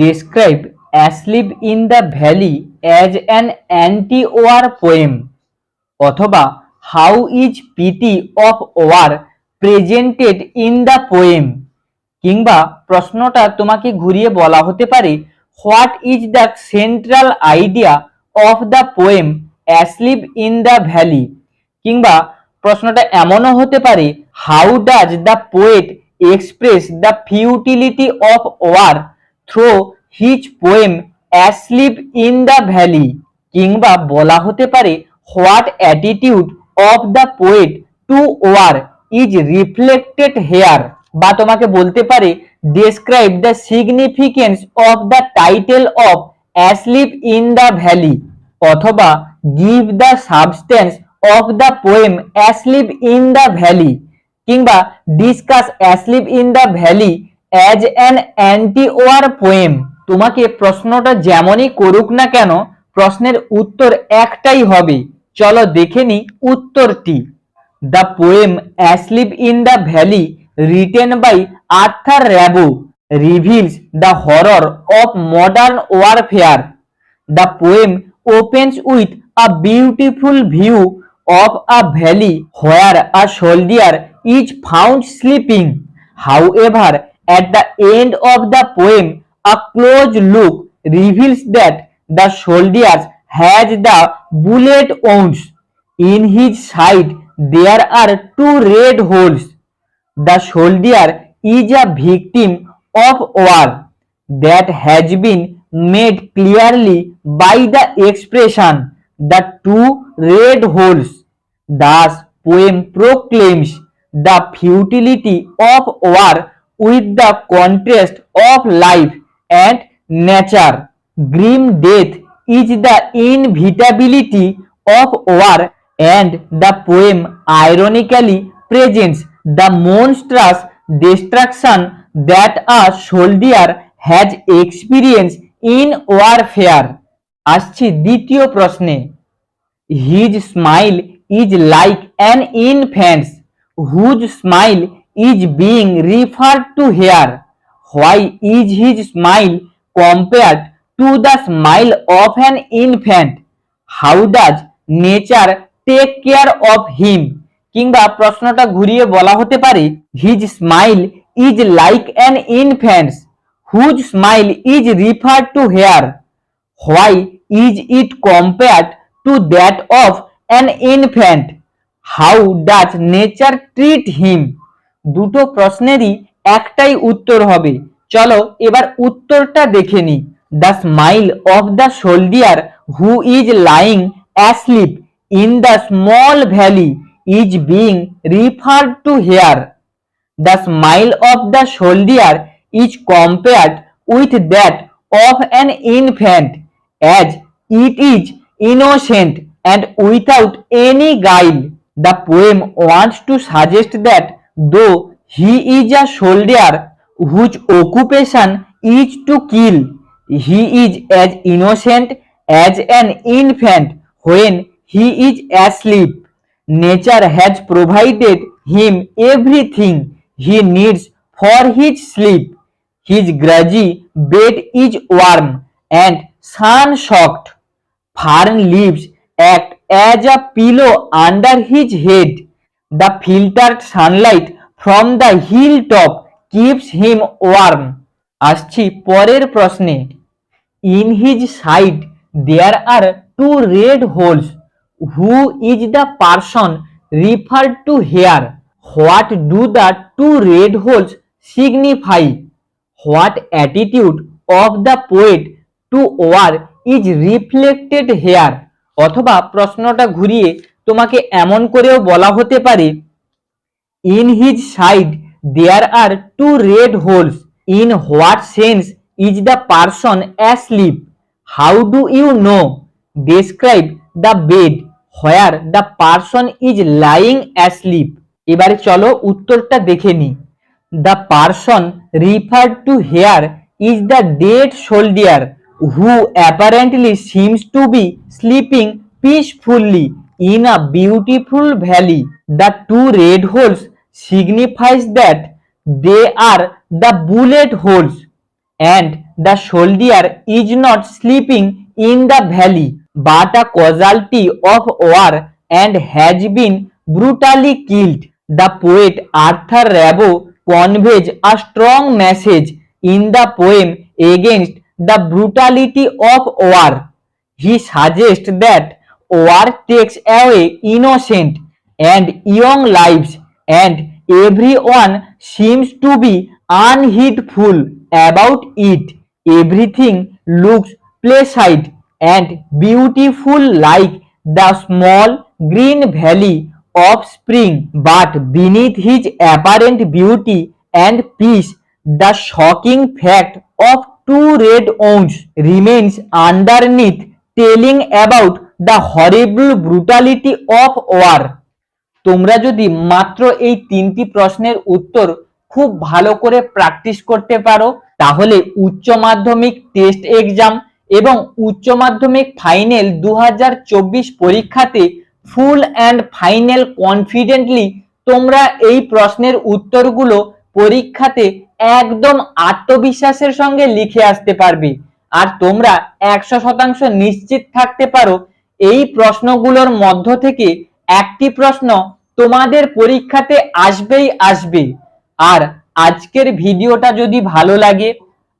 describe Asleep in the Valley as an anti-war poem অথবা how is pity of war presented in the poem কিংবা প্রশ্নটা তোমাকে ঘুরিয়ে বলা হতে পারে what is the central idea of the poem asleep in the valley কিংবা প্রশ্নটা এমনও হতে পারে how does the poet express the futility of war through his poem asleep in the valley কিংবা বলা হতে পারে what attitude of the poet to war is reflected here বা তোমাকে বলতে পারে describe the significance of the title of asleep in the valley অথবা give the substance of the poem asleep in the valley কিংবা discuss asleep in the valley as an anti war poem তোমাকে প্রশ্নটা যেমনই করুক না কেন প্রশ্নের উত্তর একটাই হবে চলো দেখে নি উত্তরটি the poem asleep in the valley written by Arthur Rimbaud reveals the horror of modern warfare. The poem opens with a beautiful view of a valley where a soldier is found sleeping. However, at the end of the poem, a close look reveals that the soldier has the bullet wounds. In his side, there are two red holes. The soldier is a victim of war that has been made clearly by the expression the two red holes. Thus, poem proclaims the futility of war with the contrast of life and nature. Grim death is the inevitability of war, and the poem ironically presents the monstrous destruction that a soldier has experienced in warfare. আসছি দ্বিতীয় প্রশ্নে his smile is like an infant's whose smile is being referred to here. Why is his smile compared to the smile of an infant? How does nature take care of him? কিংবা প্রশ্নটা ঘুরিয়ে বলা হতে পারে his smile is like an infant's whose smile is referred to here why is it compared to that of an infant how does nature treat him দুটো প্রশ্নেরই একটাই উত্তর হবে চলো এবার উত্তরটা দেখে নি the smile of the soldier who is lying asleep in the small valley is being referred to here. The smile of the soldier is compared with that of an infant as it is innocent and without any guile. The poem wants to suggest that though he is a soldier whose occupation is to kill, he is as innocent as an infant when he is asleep. Nature has provided him everything he needs for his sleep. His grudgy bed is warm and sun-soaked. Fern leaves act as a pillow under his head. The filtered sunlight from the hilltop keeps him warm. আসছি পরের প্রশ্নে In his side there are two red holes. Who is the person referred to here? What do the two red holes signify? What attitude of the poet to war is reflected here? অথবা প্রশ্নটা ঘুরিয়ে তোমাকে এমন করেও বলা হতে পারে In his side there are two red holes. In what sense is the person asleep? How do you know? Describe the bed where the person is lying asleep. এবারে চলো উত্তরটা দেখে নি The person referred to here is the dead soldier who apparently seems to be sleeping peacefully in a beautiful valley. The two red holes signifies that they are the bullet holes and the soldier is not sleeping in the valley but a casualty of war and has been brutally killed. The poet Arthur Rimbaud conveys a strong message in the poem against the brutality of war. He suggests that war takes away innocent and young lives, and everyone seems to be unheedful about it. Everything looks placid and beautiful like the small green valley of spring, but beneath his apparent beauty and peace, the shocking fact of two red wounds remains underneath, telling about the horrible brutality of war. তোমরা যদি মাত্র এই 3টি প্রশ্নের উত্তর খুব ভালো করে প্র্যাকটিস করতে পারো, তাহলে উচ্চ মাধ্যমিক টেস্ট এক্সাম এবং উচ্চ মাধ্যমিক ফাইনাল 2024 পরীক্ষাতে ফুল অ্যান্ড ফাইনাল কনফিডেন্টলি তোমরা এই প্রশ্নের উত্তরগুলো পরীক্ষাতে একদম আত্মবিশ্বাসের সঙ্গে লিখে আসতে পারবে। আর তোমরা 100% নিশ্চিত থাকতে পারো এই প্রশ্নগুলোর মধ্য থেকে একটি প্রশ্ন তোমাদের পরীক্ষাতে আসবেই আসবে। আর আজকের ভিডিওটা যদি ভালো লাগে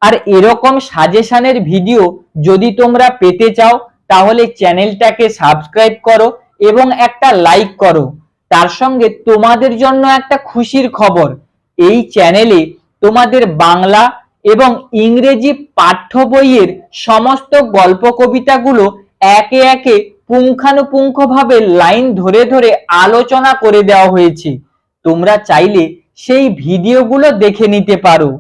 আর এরকম সাজেশনের ভিডিও যদি তোমরা পেতে চাও, তাহলে চ্যানেলটাকে সাবস্ক্রাইব করো এবং একটা লাইক করো। তার সঙ্গে তোমাদের জন্য একটা খুশির খবর, এই চ্যানেলে তোমাদের বাংলা এবং ইংরেজি পাঠ্য বইয়ের সমস্ত গল্প কবিতাগুলো একে একে পুঙ্খানুপুঙ্খভাবে লাইন ধরে ধরে আলোচনা করে দেওয়া হয়েছে। তোমরা চাইলে সেই ভিডিওগুলো দেখে নিতে পারো।